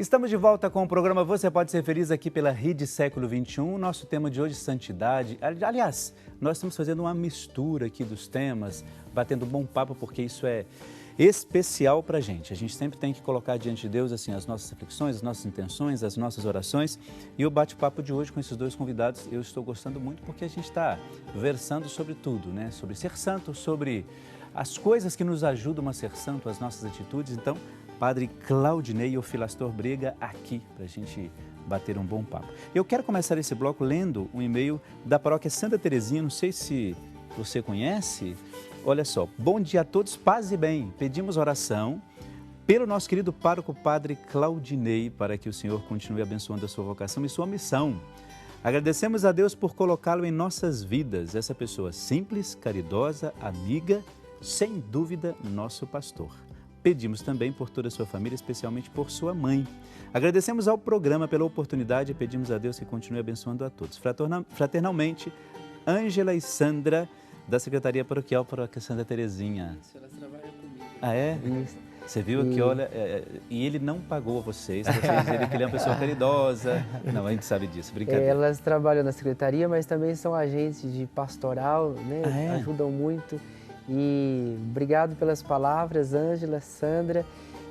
Estamos de volta com o programa Você Pode Ser Feliz aqui pela Rede Século XXI. Nosso tema de hoje, santidade. Aliás, nós estamos fazendo uma mistura aqui dos temas, batendo um bom papo, porque isso é especial para a gente. A gente sempre tem que colocar diante de Deus assim, as nossas reflexões, as nossas intenções, as nossas orações. E o bate-papo de hoje com esses dois convidados, eu estou gostando muito porque a gente está versando sobre tudo, né? Sobre ser santo, sobre as coisas que nos ajudam a ser santo, as nossas atitudes. Então, Padre Claudinei e o Filastor Brega aqui para a gente bater um bom papo. Eu quero começar esse bloco lendo um e-mail da paróquia Santa Terezinha, não sei se você conhece. Olha só, bom dia a todos, paz e bem. Pedimos oração pelo nosso querido pároco Padre Claudinei para que o Senhor continue abençoando a sua vocação e sua missão. Agradecemos a Deus por colocá-lo em nossas vidas, essa pessoa simples, caridosa, amiga, sem dúvida, nosso pastor. Pedimos também por toda a sua família, especialmente por sua mãe. Agradecemos ao programa pela oportunidade e pedimos a Deus que continue abençoando a todos. Fraternalmente, Ângela e Sandra, da Secretaria Paroquial Paróquia Santa Terezinha. Elas trabalham comigo. Ah, é? Isso. Você viu aqui, olha, e ele não pagou a vocês dizerem que ele é uma pessoa caridosa. Não, a gente sabe disso, brincadeira. Elas trabalham na Secretaria, mas também são agentes de pastoral, né? Ah, é? Ajudam muito. E obrigado pelas palavras, Ângela, Sandra,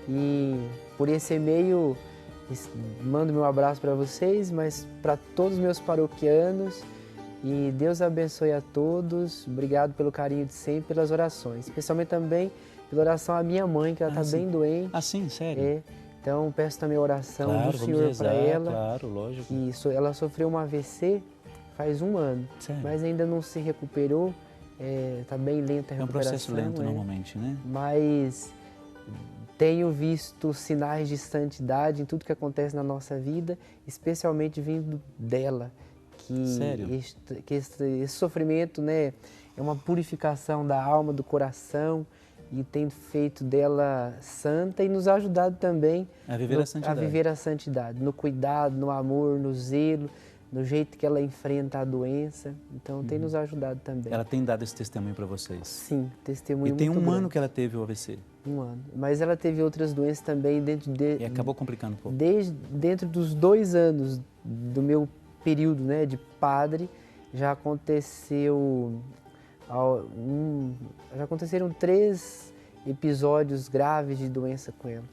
e por esse e-mail mando meu abraço para vocês, mas para todos os meus paroquianos, e Deus abençoe a todos. Obrigado pelo carinho de sempre, pelas orações, especialmente também pela oração à minha mãe, que ela está bem doente. Ah, sim? Sério? É. Então peço também a oração claro, do Senhor para ela. Claro, lógico. E ela sofreu um AVC faz 1 ano, sério? Mas ainda não se recuperou. Está bem lenta a recuperação. É um processo lento normalmente, né? Mas tenho visto sinais de santidade em tudo que acontece na nossa vida, especialmente vindo dela. Sério? Que esse sofrimento, né, é uma purificação da alma, do coração, e tem feito dela santa e nos ajudado também a viver a santidade, no cuidado, no amor, no zelo, no jeito que ela enfrenta a doença. Então, tem nos ajudado também. Ela tem dado esse testemunho para vocês? Sim, testemunho muito grande. E tem 1 ano grande. que ela teve o AVC? 1 ano. Mas ela teve outras doenças também E acabou complicando um pouco? Dentro dos 2 anos do meu período, né, de padre, já aconteceram 3 episódios graves de doença com ela.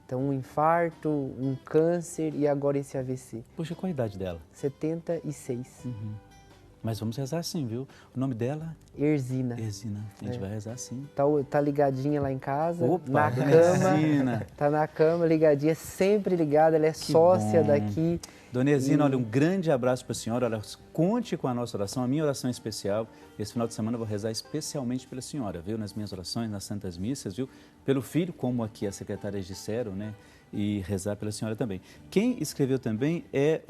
Então, um infarto, um câncer e agora esse AVC. Poxa, qual a idade dela? 76. Mas vamos rezar sim, viu? O nome dela? Erzina. Erzina. A gente vai rezar sim. Tá ligadinha lá em casa, Opa, na cama. Erzina. Tá na cama, ligadinha, sempre ligada, ela é sócia daqui. Dona Erzina, olha, um grande abraço para a senhora. Olha, conte com a nossa oração, a minha oração especial. Esse final de semana eu vou rezar especialmente pela senhora, viu? Nas minhas orações, nas Santas Missas, viu? Pelo filho, como aqui as secretárias disseram, né? E rezar pela senhora também. Quem escreveu também é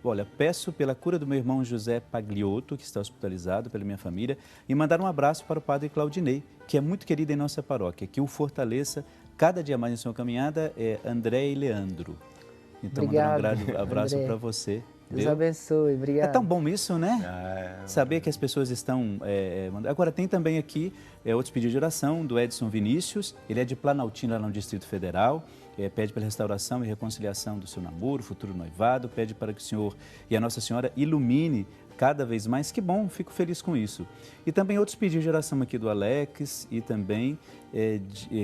olha, peço pela cura do meu irmão José Pagliotto, que está hospitalizado, pela minha família, e mandar um abraço para o Padre Claudinei, que é muito querido em nossa paróquia, que o fortaleça cada dia mais em sua caminhada, André e Leandro. Então, mandar um abraço para você. Deus abençoe, obrigado. É tão bom isso, né? Saber que as pessoas estão... Agora, tem também aqui outros pedidos de oração do Edson Vinícius, ele é de Planaltina, lá no Distrito Federal, pede pela restauração e reconciliação do seu namoro, futuro noivado, pede para que o Senhor e a Nossa Senhora ilumine cada vez mais. Que bom, fico feliz com isso. E também outros pedidos de oração aqui do Alex e também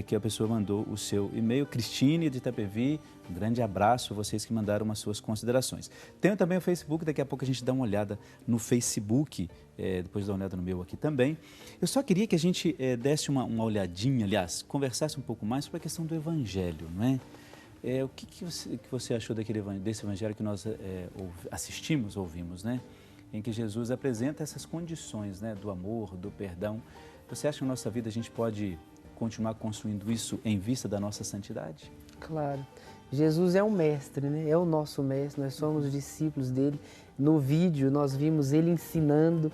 que a pessoa mandou o seu e-mail, Cristine de Itapevi. Um grande abraço a vocês que mandaram as suas considerações. Tenho também o Facebook, daqui a pouco a gente dá uma olhada no Facebook, depois dá uma olhada no meu aqui também. Eu só queria que a gente desse uma olhadinha, aliás, conversasse um pouco mais sobre a questão do Evangelho, não é? O que você achou desse Evangelho que nós assistimos, ouvimos, né? Em que Jesus apresenta essas condições, né, do amor, do perdão. Você acha que na nossa vida a gente pode continuar construindo isso em vista da nossa santidade? Claro. Jesus é um mestre, né? É o nosso mestre, nós somos discípulos dele. No vídeo nós vimos ele ensinando.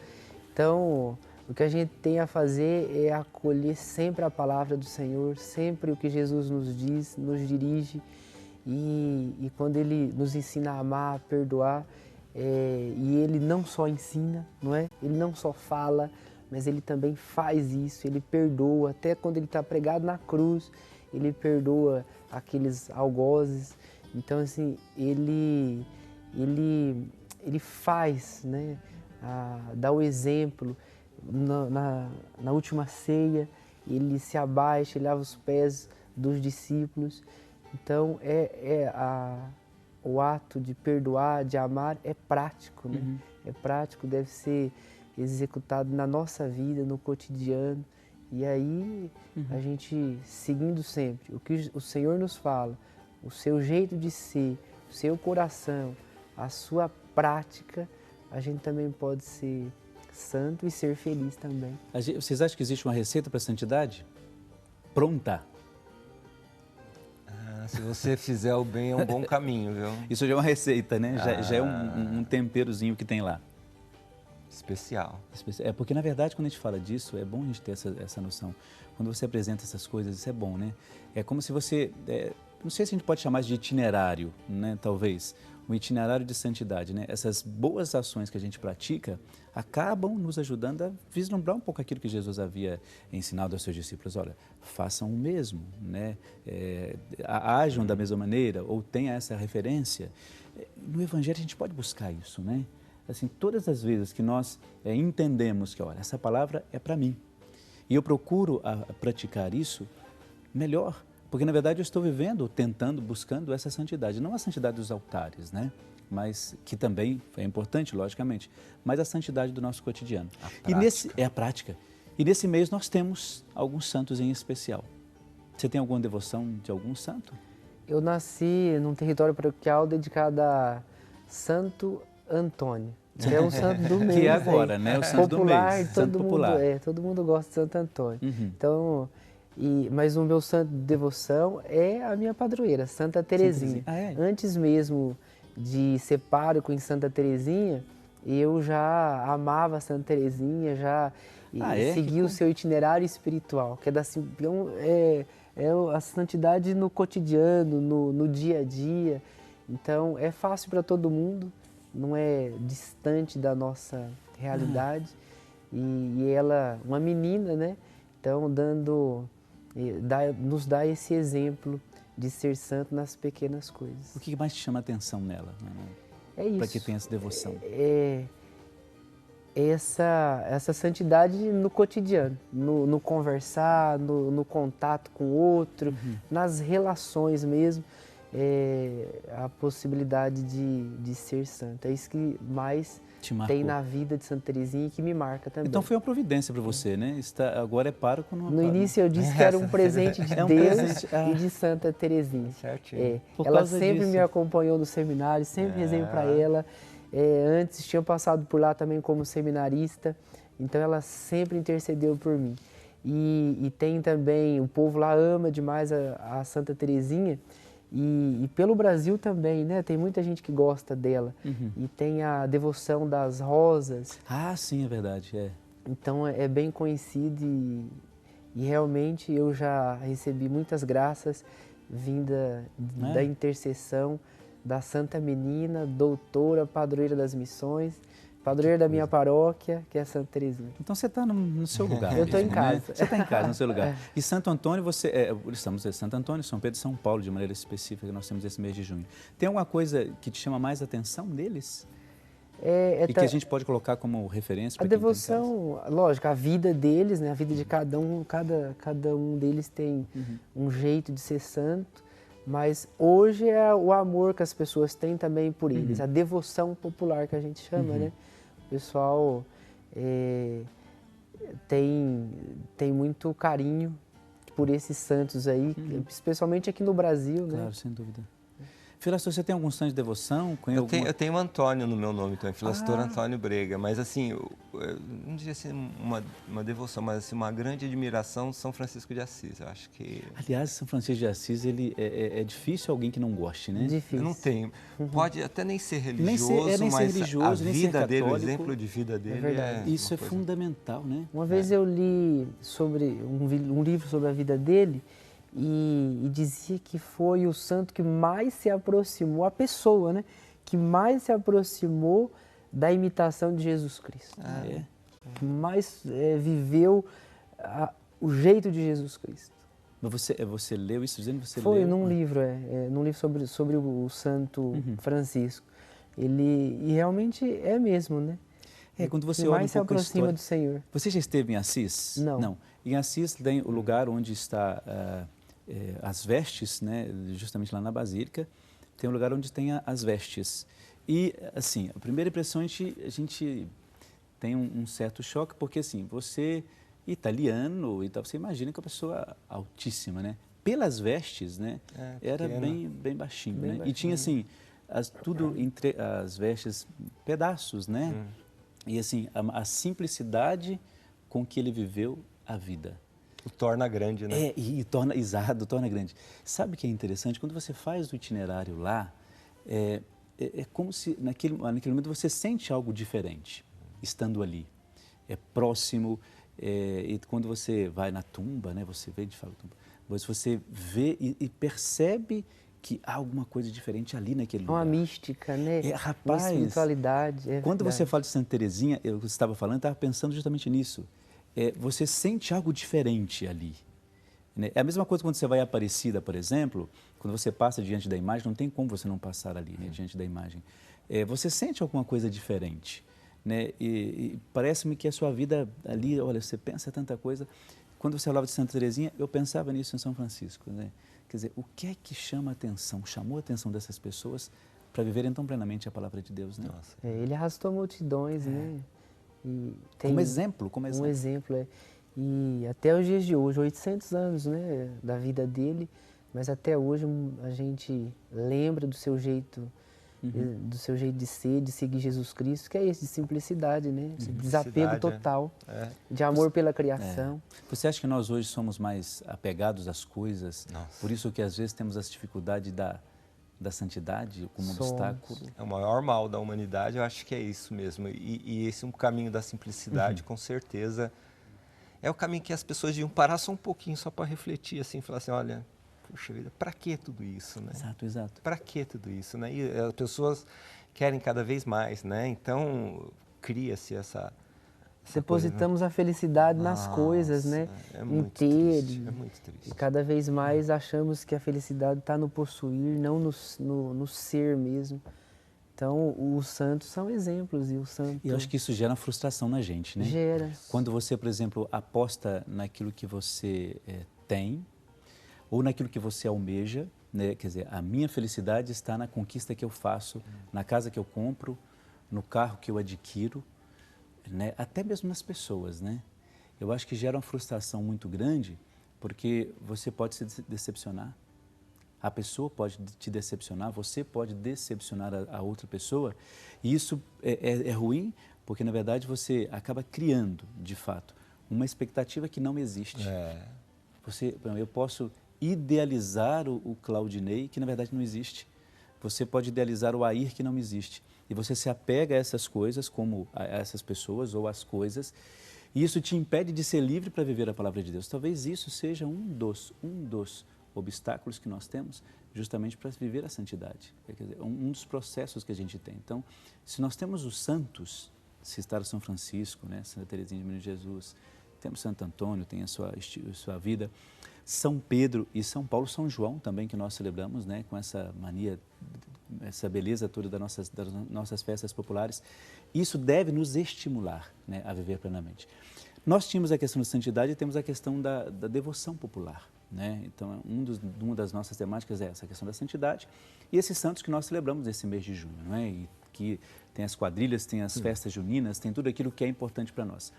Então, o que a gente tem a fazer é acolher sempre a palavra do Senhor, sempre o que Jesus nos diz, nos dirige. E quando ele nos ensina a amar, a perdoar, e ele não só ensina, não é? Ele não só fala, mas ele também faz isso, ele perdoa. Até quando ele está pregado na cruz, ele perdoa aqueles algozes. Então, assim, ele faz, né, dá o exemplo. Na última ceia, ele se abaixa, ele lava os pés dos discípulos. Então, o ato de perdoar, de amar, é prático, né? É prático, deve ser executado na nossa vida, no cotidiano. E aí, a gente, seguindo sempre o que o Senhor nos fala, o seu jeito de ser, o seu coração, a sua prática, a gente também pode ser santo e ser feliz também. Vocês acham que existe uma receita para a santidade? Pronta. Se você fizer o bem, é um bom caminho, viu? Isso já é uma receita, né? Já é um temperozinho que tem lá. Especial. É porque, na verdade, quando a gente fala disso, é bom a gente ter essa noção. Quando você apresenta essas coisas, isso é bom, né? É como se você... não sei se a gente pode chamar de itinerário, né? Talvez. Um itinerário de santidade, né? Essas boas ações que a gente pratica acabam nos ajudando a vislumbrar um pouco aquilo que Jesus havia ensinado aos seus discípulos. Olha, façam o mesmo, né? Ajam da mesma maneira ou tenha essa referência. No Evangelho a gente pode buscar isso, né? Assim, todas as vezes que nós entendemos que, olha, essa palavra é para mim e eu procuro praticar isso, melhor. Porque, na verdade, eu estou vivendo, tentando, buscando essa santidade. Não a santidade dos altares, né? Mas que também é importante, logicamente, mas a santidade do nosso cotidiano. É a prática. E nesse mês nós temos alguns santos em especial. Você tem alguma devoção de algum santo? Eu nasci num território paroquial dedicado a Santo Antônio. Que é um santo do mês. Que é agora, né? O santo popular, do mês. Santo popular. Todo mundo gosta de Santo Antônio. Então... mas o meu santo de devoção é a minha padroeira, Santa Teresinha. Antes mesmo de ser pároco em Santa Teresinha, eu já amava Santa Teresinha, já segui o seu itinerário espiritual, que é a santidade no cotidiano, no dia a dia. Então, é fácil para todo mundo, não é distante da nossa realidade. E ela, uma menina, né? Então, nos dá esse exemplo de ser santo nas pequenas coisas. O que mais te chama a atenção nela? É isso. Para que tenha essa devoção. Essa santidade no cotidiano, no conversar, no contato com o outro, nas relações mesmo, a possibilidade de ser santo. É isso que mais tem na vida de Santa Teresinha e que me marca também. Então foi uma providência para você, né? Agora é pároco no início eu disse que era um presente de Deus e de Santa Teresinha. Certinho. Ela sempre me acompanhou no seminário, sempre rezei para ela. Antes tinha passado por lá também como seminarista, então ela sempre intercedeu por mim. E tem também, o povo lá ama demais a Santa Teresinha. E pelo Brasil também, né? Tem muita gente que gosta dela. E tem a devoção das rosas. Sim, é verdade. Então é bem conhecido e realmente eu já recebi muitas graças vinda da intercessão da Santa Menina, doutora, padroeira das missões, padroeira da minha paróquia, que é Santa Teresinha. Então você está no seu lugar. Eu estou em casa. Né? Você está em casa, no seu lugar. E Santo Antônio, estamos em Santo Antônio, São Pedro e São Paulo, de maneira específica, que nós temos esse mês de junho. Tem alguma coisa que te chama mais atenção deles? E que a gente pode colocar como referência? A devoção, lógico, a vida deles, né? A vida de cada um deles tem um jeito de ser santo. Mas hoje é o amor que as pessoas têm também por eles, a devoção popular que a gente chama, né? O pessoal tem muito carinho por esses santos aí, especialmente aqui no Brasil, né? Claro, sem dúvida. Filastor, você tem algum santo de devoção? Eu tenho um Antônio no meu nome, então é Filastor Antônio Brega, mas assim, não diria assim uma devoção, mas assim, uma grande admiração São Francisco de Assis, eu acho que... Aliás, São Francisco de Assis, ele é difícil alguém que não goste, né? Difícil. Eu não tenho. Pode até nem ser religioso, mas a vida dele, o exemplo de vida dele Isso é fundamental, né? Uma vez eu li um livro sobre a vida dele, e dizia que foi o santo que mais se aproximou, a pessoa, né? Que mais se aproximou da imitação de Jesus Cristo. Que mais viveu o jeito de Jesus Cristo. Mas você leu isso dizendo que você Foi leu? num livro, num livro sobre o Santo Francisco. E realmente é mesmo, né? Quando você que olha mais um se pouco a aproxima história... do Senhor. Você já esteve em Assis? Não. Em Assis tem o lugar onde está as vestes, né? Justamente lá na Basílica, tem um lugar onde tem as vestes. E, assim, a primeira impressão, a gente tem um certo choque, porque, assim, você, italiano e tal, você imagina que é uma pessoa altíssima, né? Pelas vestes, né? Era bem baixinho, né? E tinha, assim, tudo entre as vestes, pedaços, né? E, assim, a simplicidade com que ele viveu a vida. O torna grande, né? Torna grande. Sabe o que é interessante? Quando você faz o itinerário lá, é como se naquele momento você sente algo diferente, estando ali. É próximo, e quando você vai na tumba, né? Você vê de fato, você vê e percebe que há alguma coisa diferente ali naquele lugar. Uma mística, né? Rapaz, uma espiritualidade. Quando você fala de Santa Teresinha, eu estava falando, estava pensando justamente nisso. Você sente algo diferente ali. Né? É a mesma coisa quando você vai à Aparecida, por exemplo, quando você passa diante da imagem, não tem como você não passar ali, né, diante da imagem. Você sente alguma coisa diferente. Né? E parece-me que a sua vida ali, olha, você pensa tanta coisa. Quando você falava de Santa Teresinha, eu pensava nisso em São Francisco. Né? Quer dizer, o que é que chama a atenção, chamou a atenção dessas pessoas para viverem tão plenamente a palavra de Deus? Né? Ele arrastou multidões, né? E tem como exemplo. Um exemplo, E até os dias de hoje, 800 anos, né, da vida dele, mas até hoje a gente lembra do seu jeito, do seu jeito de ser, de seguir Jesus Cristo, que é esse, de simplicidade, né? Esse desapego total, de amor pela criação. Você acha que nós hoje somos mais apegados às coisas? Nossa. Por isso que às vezes temos essa dificuldade da santidade como um obstáculo? É o maior mal da humanidade, eu acho que é isso mesmo. E esse é um caminho da simplicidade, com certeza. É o caminho que as pessoas deviam parar só um pouquinho, só para refletir, assim, falar assim, olha, puxa vida, para que tudo isso, né? Exato. Para que tudo isso, né? E as pessoas querem cada vez mais, né? Então, cria-se essa Depositamos a felicidade nas coisas, né? É muito triste, é muito triste. E cada vez mais achamos que a felicidade está no possuir, não no ser mesmo. Então, os santos são exemplos. E eu acho que isso gera frustração na gente, né? Gera. Quando você, por exemplo, aposta naquilo que você tem ou naquilo que você almeja, né? Quer dizer, a minha felicidade está na conquista que eu faço, na casa que eu compro, no carro que eu adquiro, né? Até mesmo nas pessoas, né? Eu acho que gera uma frustração muito grande porque você pode se decepcionar. A pessoa pode te decepcionar, você pode decepcionar a outra pessoa. E isso é ruim, porque, na verdade, você acaba criando, de fato, uma expectativa que não existe. Eu posso idealizar o Claudinei, que, na verdade, não existe. Você pode idealizar o Air, que não existe. E você se apega a essas coisas, como a essas pessoas ou as coisas, e isso te impede de ser livre para viver a palavra de Deus. Talvez isso seja um dos obstáculos que nós temos justamente para viver a santidade. Quer dizer, um dos processos que a gente tem. Então, se nós temos os santos, se está São Francisco, né, Santa Teresinha de Menino Jesus, temos Santo Antônio, tem a sua vida, São Pedro e São Paulo, São João também, que nós celebramos, né, com essa mania, essa beleza toda das nossas festas populares. Isso deve nos estimular, né, a viver plenamente. Nós tínhamos a questão da santidade e temos a questão da devoção popular. Né? Então, uma das nossas temáticas é essa questão da santidade e esses santos que nós celebramos nesse mês de junho, não é? E que tem as quadrilhas, tem as festas juninas, tem tudo aquilo que é importante para nós.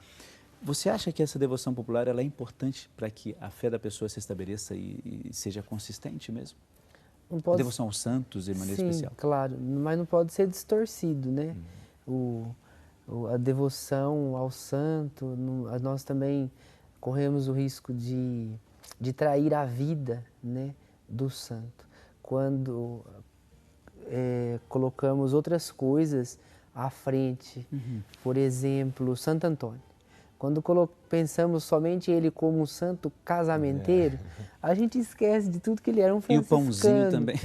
Você acha que essa devoção popular ela é importante para que a fé da pessoa se estabeleça e seja consistente mesmo? A devoção aos santos de maneira especial. Sim, claro, mas não pode ser distorcido, né? A devoção ao santo, nós também corremos o risco de trair a vida, né, do santo. Quando colocamos outras coisas à frente, por exemplo, Santo Antônio. Quando pensamos somente ele como um santo casamenteiro, a gente esquece de tudo que ele era um franciscano. E o pãozinho também.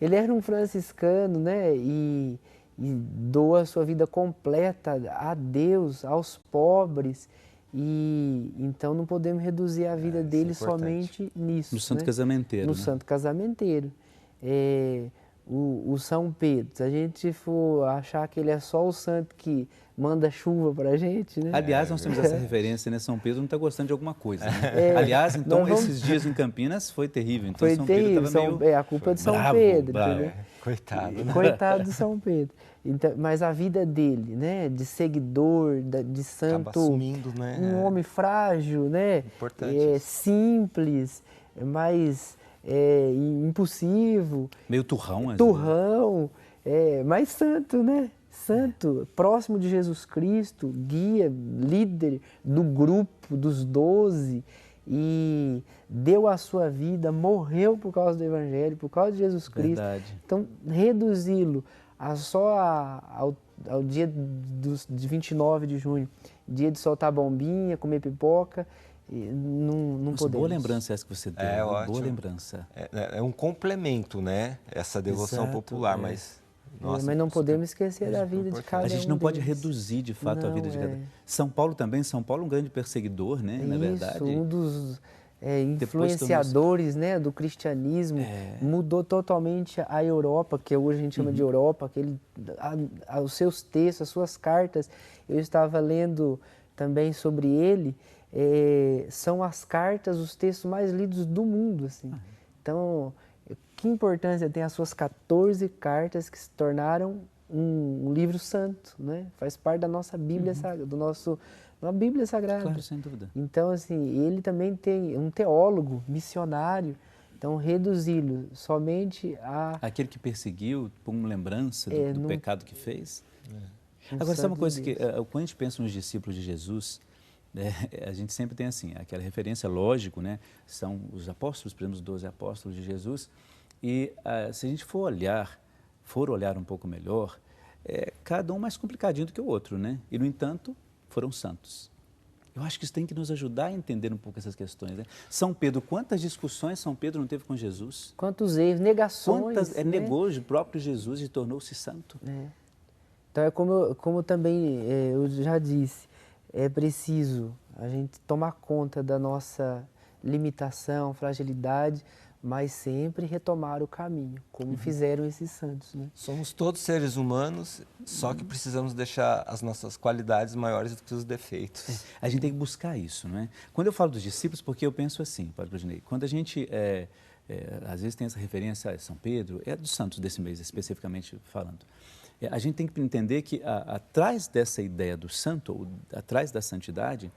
Ele era um franciscano, né, e doa a sua vida completa a Deus, aos pobres. e então não podemos reduzir a vida dele somente nisso. No santo né? casamenteiro. No né? santo casamenteiro. O São Pedro, se a gente for achar que ele é só o santo que manda chuva para a gente, né? Aliás, nós temos essa referência, né? São Pedro não está gostando de alguma coisa, né? Aliás, então, esses dias em Campinas foi terrível. Então, foi São terrível. Pedro estava meio... A culpa é de São bravo, Pedro. bravo. Coitado, né? Coitado de São Pedro. Então, mas a vida dele, né? De seguidor, de santo... Acaba assumindo, né? Um homem frágil, né? Importante. Simples, mas impulsivo. Meio turrão, às Turrão, mas santo, né? Santo, próximo de Jesus Cristo, guia, líder do grupo dos 12 e deu a sua vida, morreu por causa do Evangelho, por causa de Jesus Cristo. Verdade. Então, reduzi-lo ao dia de 29 de junho, dia de soltar bombinha, comer pipoca, não podemos. Boa lembrança essa que você deu, boa lembrança. É um complemento, né? Essa devoção popular, mas... Nossa, mas não podemos esquecer da vida de cada um. A gente não pode deles. reduzir, de fato, a vida de cada um. São Paulo também, São Paulo é um grande perseguidor, né? Na verdade. Um dos influenciadores né, do cristianismo, mudou totalmente a Europa, que hoje a gente chama de Europa, os seus textos, as suas cartas. Eu estava lendo também sobre ele, são as cartas, os textos mais lidos do mundo. Assim. Então, que importância tem as suas 14 cartas que se tornaram um livro santo, né? Faz parte da nossa Bíblia Sagrada, da Bíblia Sagrada. Claro, sem dúvida. Então, assim, ele também tem um teólogo, missionário. Então, reduzi-lo somente a... Aquele que perseguiu, por uma lembrança do pecado que fez. Agora, sabe uma coisa que, quando a gente pensa nos discípulos de Jesus, a gente sempre tem assim, aquela referência, lógico, né? São os apóstolos, por exemplo, os 12 apóstolos de Jesus. E se a gente for olhar um pouco melhor, cada um mais complicadinho do que o outro, né? E, no entanto, foram santos. Eu acho que isso tem que nos ajudar a entender um pouco essas questões. Né? São Pedro, quantas discussões São Pedro não teve com Jesus? Quantos erros, negações. Negou o próprio Jesus e tornou-se santo. Então, é como também eu já disse, é preciso a gente tomar conta da nossa limitação, fragilidade, mas sempre retomar o caminho, como fizeram esses santos. Né? Somos todos seres humanos, só que precisamos deixar as nossas qualidades maiores do que os defeitos. A gente tem que buscar isso, não é? Quando eu falo dos discípulos, porque eu penso assim, Padre Claudinei, quando a gente, às vezes tem essa referência a São Pedro, é dos santos desse mês, especificamente falando, a gente tem que entender que atrás dessa ideia do santo, ou atrás da santidade,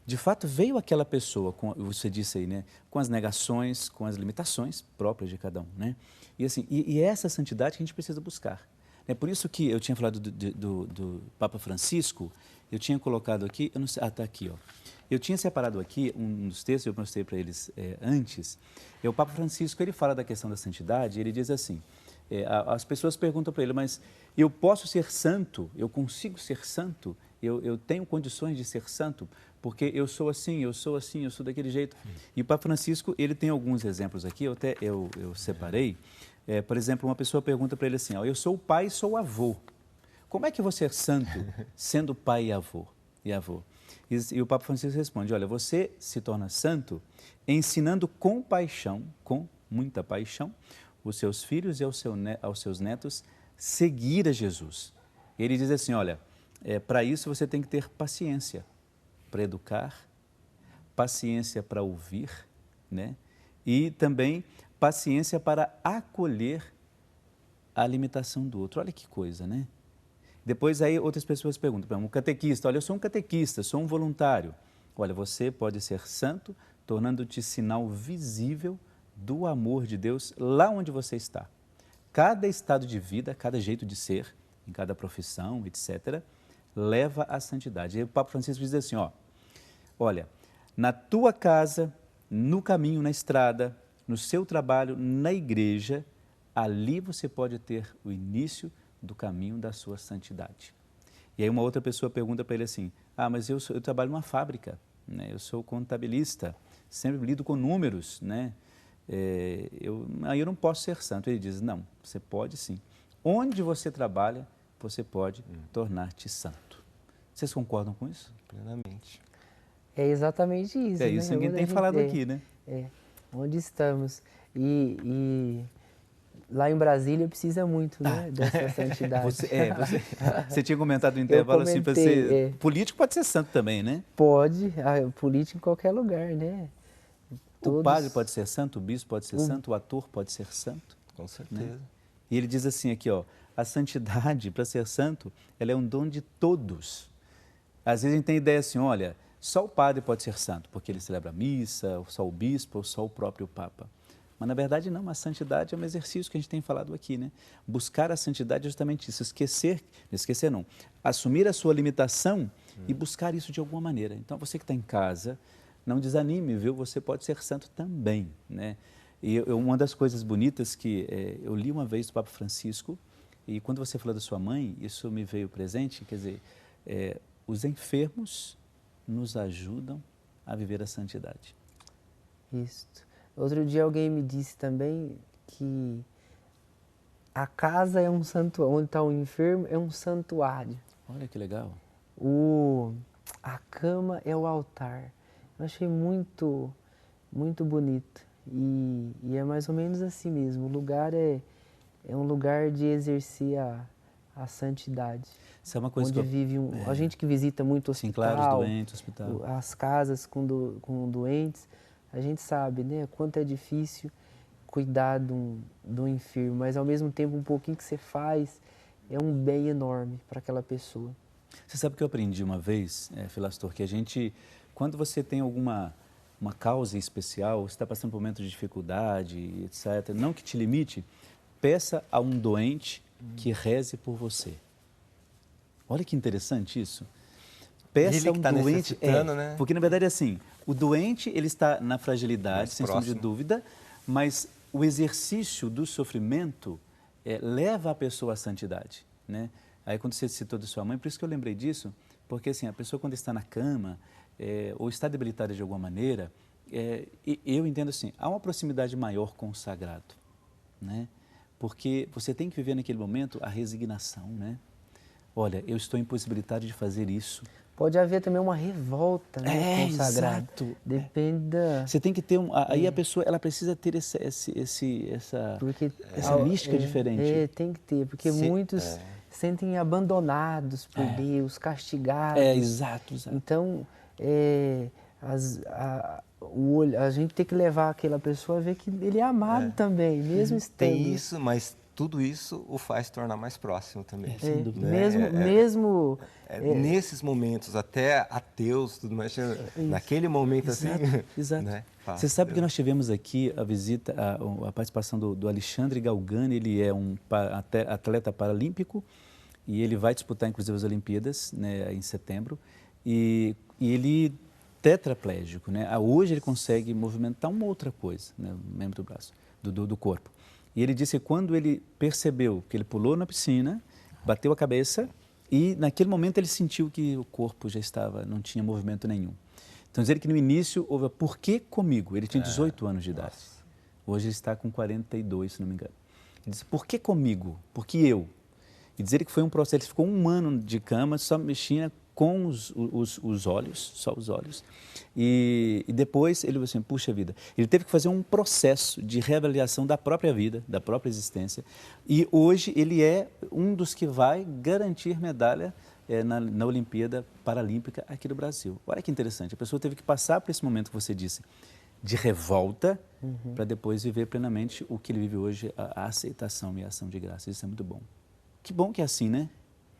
de fato, veio aquela pessoa, você disse aí, né, com as negações, com as limitações próprias de cada um. Né? E, assim, é essa santidade que a gente precisa buscar. É por isso que eu tinha falado do Papa Francisco, eu tinha colocado aqui, eu não sei, está aqui, ó. Eu tinha separado aqui um dos textos, eu mostrei para eles antes, o Papa Francisco, ele fala da questão da santidade, ele diz assim, as pessoas perguntam para ele, mas eu posso ser santo, eu consigo ser santo, eu tenho condições de ser santo, porque eu sou assim, eu sou daquele jeito. E o Papa Francisco, ele tem alguns exemplos aqui, eu separei. Por exemplo, uma pessoa pergunta para ele assim, eu sou o pai e sou o avô. Como é que eu vou ser santo sendo pai e avô? E o Papa Francisco responde, olha, você se torna santo ensinando com paixão, com muita paixão, os seus filhos e aos seus netos seguir a Jesus. Ele diz assim, olha, para isso você tem que ter paciência para educar, paciência para ouvir, né? E também paciência para acolher a limitação do outro. Olha que coisa, né? Depois aí outras pessoas perguntam, por exemplo, um catequista, olha, eu sou um catequista, sou um voluntário. Olha, você pode ser santo, tornando-te sinal visível do amor de Deus lá onde você está. Cada estado de vida, cada jeito de ser, em cada profissão, etc., leva à santidade. E o Papa Francisco diz assim, olha, na tua casa, no caminho, na estrada, no seu trabalho, na igreja, ali você pode ter o início do caminho da sua santidade. E aí uma outra pessoa pergunta para ele assim, mas eu trabalho numa fábrica, né? Eu sou contabilista, sempre lido com números, né? Aí eu não posso ser santo. Ele diz, não, você pode sim. Onde você trabalha, você pode tornar-te santo. Vocês concordam com isso? Plenamente. É exatamente isso. É isso, né? ninguém tem falado aqui, né? Onde estamos. E lá em Brasília precisa muito, né, dessa santidade. Você tinha comentado no Eu intervalo assim, para comentei, ser político pode ser santo também, né? Pode, político em qualquer lugar, né? O padre pode ser santo, o bispo pode ser O- santo, o ator pode ser santo. Com certeza. E ele diz assim aqui, ó, a santidade, para ser santo, ela é um dom de todos. Às vezes a gente tem ideia assim, olha, só o padre pode ser santo, porque ele celebra a missa, ou só o bispo, ou só o próprio papa. Mas na verdade não, a santidade é um exercício que a gente tem falado aqui, né? Buscar a santidade é justamente isso, esquecer não, assumir a sua limitação e buscar isso de alguma maneira. Então você que está em casa, não desanime, viu? Você pode ser santo também, né? E uma das coisas bonitas que eu li uma vez do Papa Francisco, e quando você falou da sua mãe, isso me veio presente, quer dizer, os enfermos nos ajudam a viver a santidade. Isso. Outro dia alguém me disse também que a casa é um santuário, onde está o enfermo é um santuário. Olha que legal. A cama é o altar. Eu achei muito, muito bonito. E é mais ou menos assim mesmo. O lugar é um lugar de exercer a santidade. Isso é uma coisa onde que vive a gente que visita muito o sim, hospital, claro, os doentes, hospital. As casas com doentes, a gente sabe, né, quanto é difícil cuidar do enfermo, mas ao mesmo tempo um pouquinho que você faz é um bem enorme para aquela pessoa. Você sabe que eu aprendi uma vez, Filastor, que a gente, quando você tem uma causa especial, você está passando por um momento de dificuldade, etc., não que te limite, peça a um doente que reze por você. Olha que interessante isso. Peça a um doente, né? porque na verdade é assim, o doente ele está na fragilidade, sem sombra de dúvida, mas o exercício do sofrimento leva a pessoa à santidade, né? Aí quando você citou da sua mãe, por isso que eu lembrei disso, porque assim, a pessoa quando está na cama ou está debilitada de alguma maneira, eu entendo assim, há uma proximidade maior com o sagrado, né? Porque você tem que viver naquele momento a resignação, né? Olha, eu estou impossibilitado de fazer isso. Pode haver também uma revolta, né, com o sagrado. Exato. Depende da... Você tem que ter aí a pessoa, ela precisa ter essa mística diferente. Tem que ter, porque muitos sentem abandonados por Deus, castigados. Exato. Então, a gente tem que levar aquela pessoa a ver que ele é amado também, mesmo estando... Tem isso, mas tudo isso o faz tornar mais próximo também. Sem dúvida. Mesmo nesses momentos, até ateus, tudo mais, naquele momento assim... Exato. Né? Você sabe que nós tivemos aqui a visita, a participação do Alexandre Galgani, ele é um atleta paralímpico e ele vai disputar inclusive as Olimpíadas, né, em setembro, e ele tetraplégico, né? Hoje ele consegue movimentar uma outra coisa, né, o membro do braço, do corpo. E ele disse que quando ele percebeu que ele pulou na piscina, bateu a cabeça e naquele momento ele sentiu que o corpo já não tinha movimento nenhum. Então dizer que no início houve por que comigo? Ele tinha 18 anos de idade. Hoje ele está com 42, se não me engano. Ele disse, por que comigo? Por que eu? E dizer que foi um processo, ele ficou 1 ano de cama, só mexia com os olhos, só os olhos. E depois ele assim, puxa vida, ele teve que fazer um processo de reavaliação da própria vida, da própria existência. E hoje ele é um dos que vai garantir medalha na Olimpíada Paralímpica aqui do Brasil. Olha que interessante, a pessoa teve que passar por esse momento que você disse, de revolta, para depois viver plenamente o que ele vive hoje, a aceitação e a ação de graça. Isso é muito bom. Que bom que é assim, né?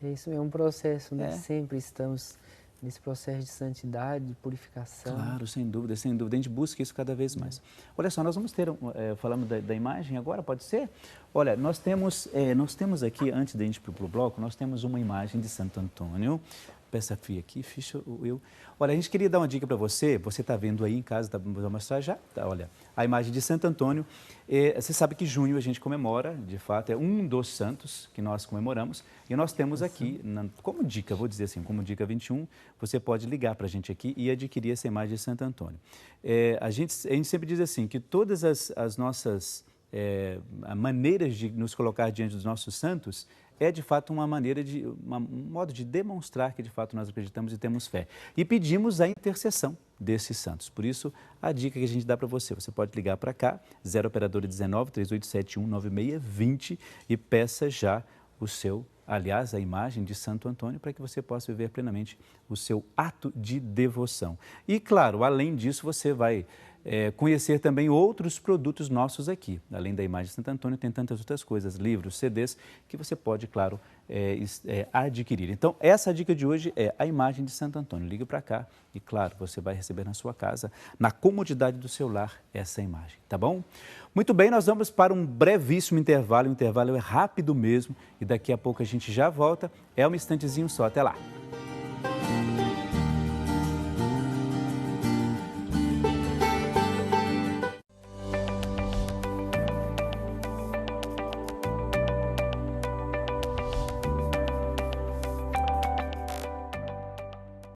Isso é um processo, né? Sempre estamos nesse processo de santidade, de purificação. Claro, sem dúvida, sem dúvida. A gente busca isso cada vez mais. Olha só, nós vamos ter, falando da imagem agora, pode ser? Olha, nós temos aqui, antes de a gente ir para o bloco, nós temos uma imagem de Santo Antônio. Peça fria aqui, ficha eu. Olha, a gente queria dar uma dica para você está vendo aí em casa, vou mostrar já, olha, a imagem de Santo Antônio. Você sabe que junho a gente comemora, de fato, é um dos santos que nós comemoramos, e nós temos aqui, como dica, vou dizer assim, como dica 21, você pode ligar para a gente aqui e adquirir essa imagem de Santo Antônio. A gente sempre diz assim, que todas as nossas maneiras de nos colocar diante dos nossos santos, é de fato uma maneira um modo de demonstrar que de fato nós acreditamos e temos fé. E pedimos a intercessão desses santos. Por isso, a dica que a gente dá para você, você pode ligar para cá, 0 operadora 19 3871 9620 e peça já o seu, aliás, a imagem de Santo Antônio, para que você possa viver plenamente o seu ato de devoção. E, claro, além disso, você vai conhecer também outros produtos nossos aqui. Além da imagem de Santo Antônio, tem tantas outras coisas, livros, CDs, que você pode, claro, adquirir. Então, essa dica de hoje é a imagem de Santo Antônio. Ligue para cá e, claro, você vai receber na sua casa, na comodidade do seu lar, essa imagem, tá bom? Muito bem, nós vamos para um brevíssimo intervalo. O intervalo é rápido mesmo e daqui a pouco a gente já volta. É um instantezinho só. Até lá.